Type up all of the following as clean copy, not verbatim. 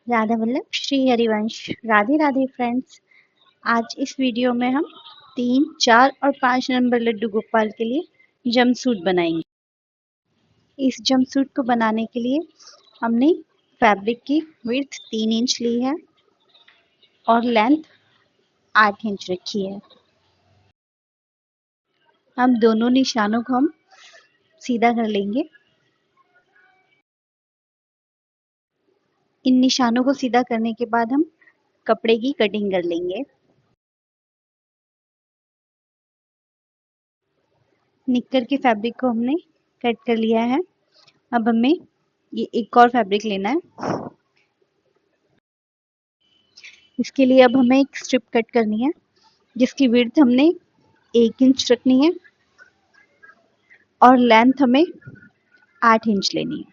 Radha Vallabh Shri Harivansh. Radhe Radhe friends. आज इस video में हम 3, 4 और 5 नंबर लड्डू गोपाल के लिए जंपसूट बनाएंगे। इस जंपसूट को बनाने के लिए हमने फैब्रिक की विड्थ 3 इंच ली है और लेंथ 8 इंच रखी है। हम दोनों निशानों को हम सीधा कर लेंगे। इन निशानों को सीधा करने के बाद हम कपड़े की कटिंग कर लेंगे। निक्कर के फैब्रिक को हमने कट कर लिया है। अब हमें ये एक और फैब्रिक लेना है। इसके लिए अब हमें एक स्ट्रिप कट करनी है जिसकी विड्थ हमने 1 इंच रखनी है और लेंथ हमें 8 इंच लेनी है।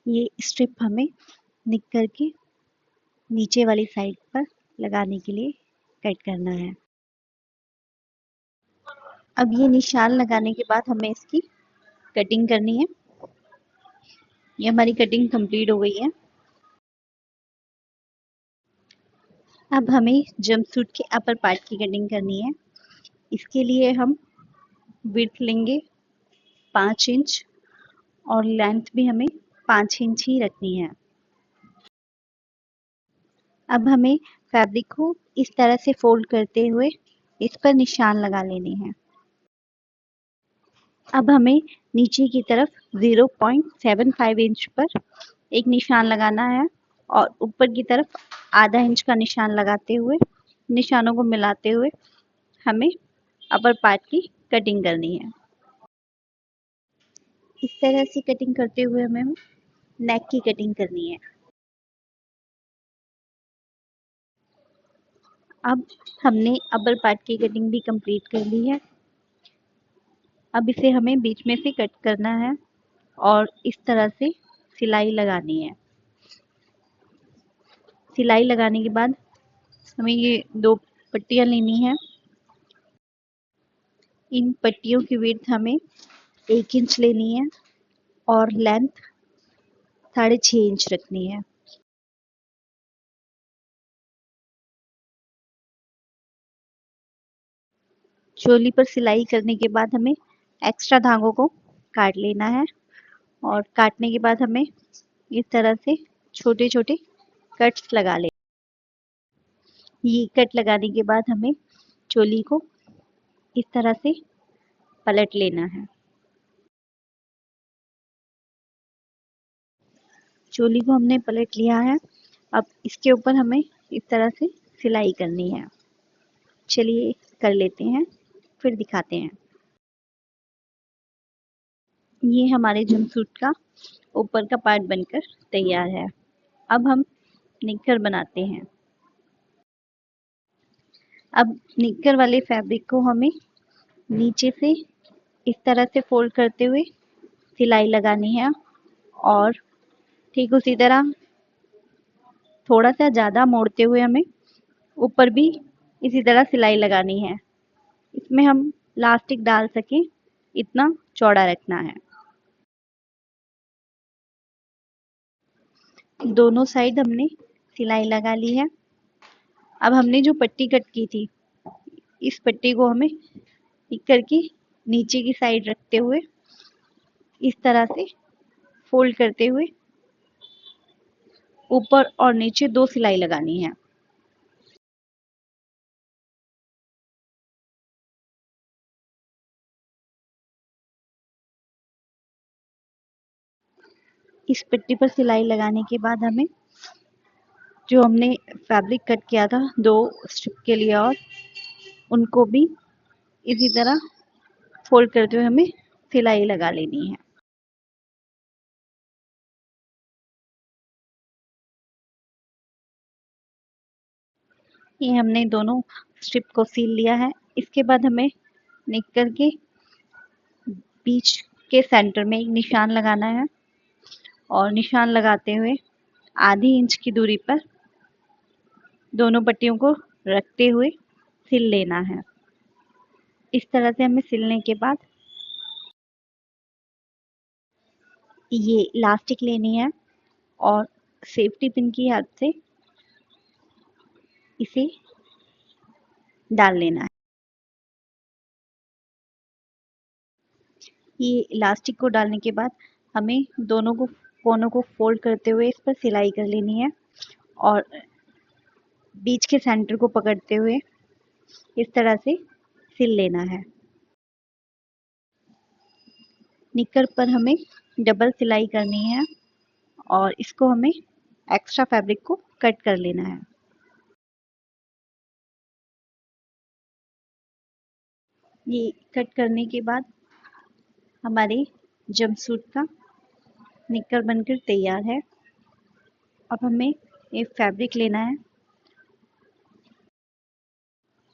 ये स्ट्रिप हमें निक्कर के नीचे वाली साइड पर लगाने के लिए कट करना है। अब ये निशान लगाने के बाद हमें इसकी कटिंग करनी है। ये हमारी कटिंग कंप्लीट हो गई है। अब हमें जंपसूट के अपर पार्ट की कटिंग करनी है। इसके लिए हम विड्थ लेंगे 5 इंच और लेंथ भी हमें 5 इंच ही रखनी है। अब हमें फैब्रिक को इस तरह से फोल्ड करते हुए इस पर निशान लगा लेने हैं। अब हमें नीचे की तरफ 0.75 इंच पर एक निशान लगाना है और ऊपर की तरफ आधा इंच का निशान लगाते हुए निशानों को मिलाते हुए हमें अपर पार्ट की कटिंग करनी है। इस तरह से कटिंग करते हुए हमें नेक की कटिंग करनी है। अब हमने अपर पार्ट की कटिंग भी कंप्लीट कर ली है। अब इसे हमें बीच में से कट करना है और इस तरह से सिलाई लगानी है। सिलाई लगाने के बाद हमें ये 2 पट्टियाँ लेनी है। इन पट्टियों की विड्थ हमें 1 इंच लेनी है और लेंथ 6.5 इंच रखनी है। चोली पर सिलाई करने के बाद हमें एक्स्ट्रा धागों को काट लेना है और काटने के बाद हमें इस तरह से छोटे छोटे कट्स लगा ले। ये कट लगाने के बाद हमें चोली को इस तरह से पलट लेना है। चोली को हमने पलट लिया है। अब इसके ऊपर हमें इस तरह से सिलाई करनी है। चलिए कर लेते हैं, फिर दिखाते हैं। ये हमारे जंपसूट का ऊपर का पार्ट बनकर तैयार है। अब हम निक्कर बनाते हैं। अब निक्कर वाले फैब्रिक को हमें नीचे से इस तरह से फोल्ड करते हुए सिलाई लगानी है और ठीक उसी तरह थोड़ा सा ज़्यादा मोड़ते हुए हमें ऊपर भी इसी तरह सिलाई लगानी है। इसमें हम इलास्टिक डाल सकें इतना चौड़ा रखना है। दोनों साइड हमने सिलाई लगा ली है। अब हमने जो पट्टी कट की थी इस पट्टी को हमें निक्कर की नीचे की साइड रखते हुए इस तरह से फोल्ड करते हुए ऊपर और नीचे 2 सिलाई लगानी है। इस पट्टी पर सिलाई लगाने के बाद हमें जो हमने फैब्रिक कट किया था 2 स्ट्रिप के लिए और उनको भी इसी तरह फोल्ड करते हुए हमें सिलाई लगा लेनी है। ये हमने दोनों स्ट्रिप को सील लिया है। इसके बाद हमें निक्कर के बीच के सेंटर में एक निशान लगाना है और निशान लगाते हुए आधी इंच की दूरी पर दोनों पट्टियों को रखते हुए सिल लेना है। इस तरह से हमें सिलने के बाद ये इलास्टिक लेनी है और सेफ्टी पिन की हेल्प से इसे डाल लेना है। ये इलास्टिक को डालने के बाद हमें दोनों को कोनों को फोल्ड करते हुए इस पर सिलाई कर लेनी है और बीच के सेंटर को पकड़ते हुए इस तरह से सिल लेना है। निक्कर पर हमें डबल सिलाई करनी है और इसको हमें एक्स्ट्रा फैब्रिक को कट कर लेना है। ये कट करने के बाद हमारे जंपसूट का निक्कर बनकर तैयार है। अब हमें एक फैब्रिक लेना है।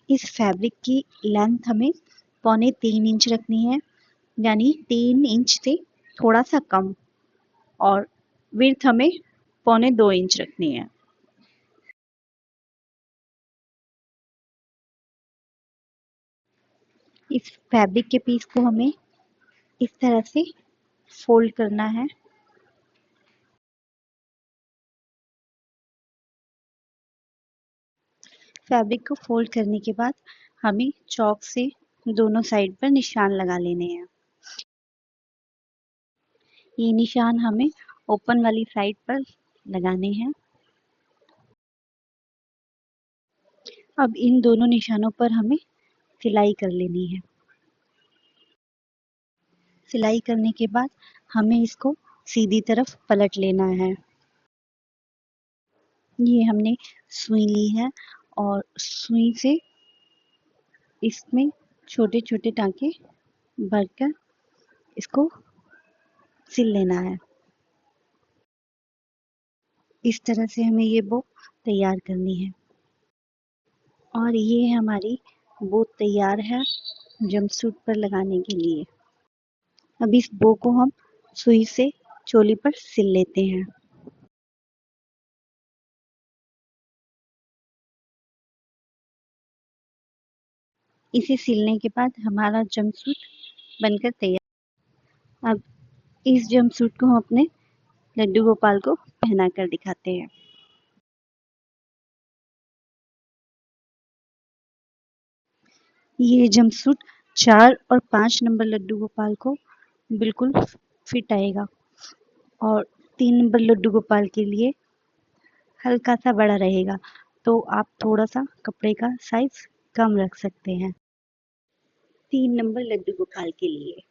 इस फैब्रिक की लेंथ हमें 3.25 इंच रखनी है, यानी 3 इंच से थोड़ा सा कम, और विड्थ हमें 2.25 इंच रखनी है। इस फैब्रिक के पीस को हमें इस तरह से फोल्ड करना है। फैब्रिक को फोल्ड करने के बाद हमें चॉक से दोनों साइड पर निशान लगा लेने हैं। ये निशान हमें ओपन वाली साइड पर लगाने हैं। अब इन दोनों निशानों पर हमें सिलाई कर लेनी है। सिलाई करने के बाद हमें इसको सीधी तरफ पलट लेना है। ये हमने सुई ली है और सुई से इसमें छोटे छोटे टांके भरकर इसको सिल लेना है। इस तरह से हमें ये बो तैयार करनी है और ये हमारी बो तैयार है जंपसूट पर लगाने के लिए। अब इस बो को हम सुई से चोली पर सिल लेते हैं। इसे सिलने के बाद हमारा जंपसूट बनकर तैयार। अब इस जंपसूट को हम अपने लड्डू गोपाल को पहना कर दिखाते हैं। ये जंपसूट 4 और 5 नंबर लड्डू गोपाल को बिल्कुल फिट आएगा और 3 नंबर लड्डू गोपाल के लिए हल्का सा बड़ा रहेगा, तो आप थोड़ा सा कपड़े का साइज कम रख सकते हैं 3 नंबर लड्डू गोपाल के लिए।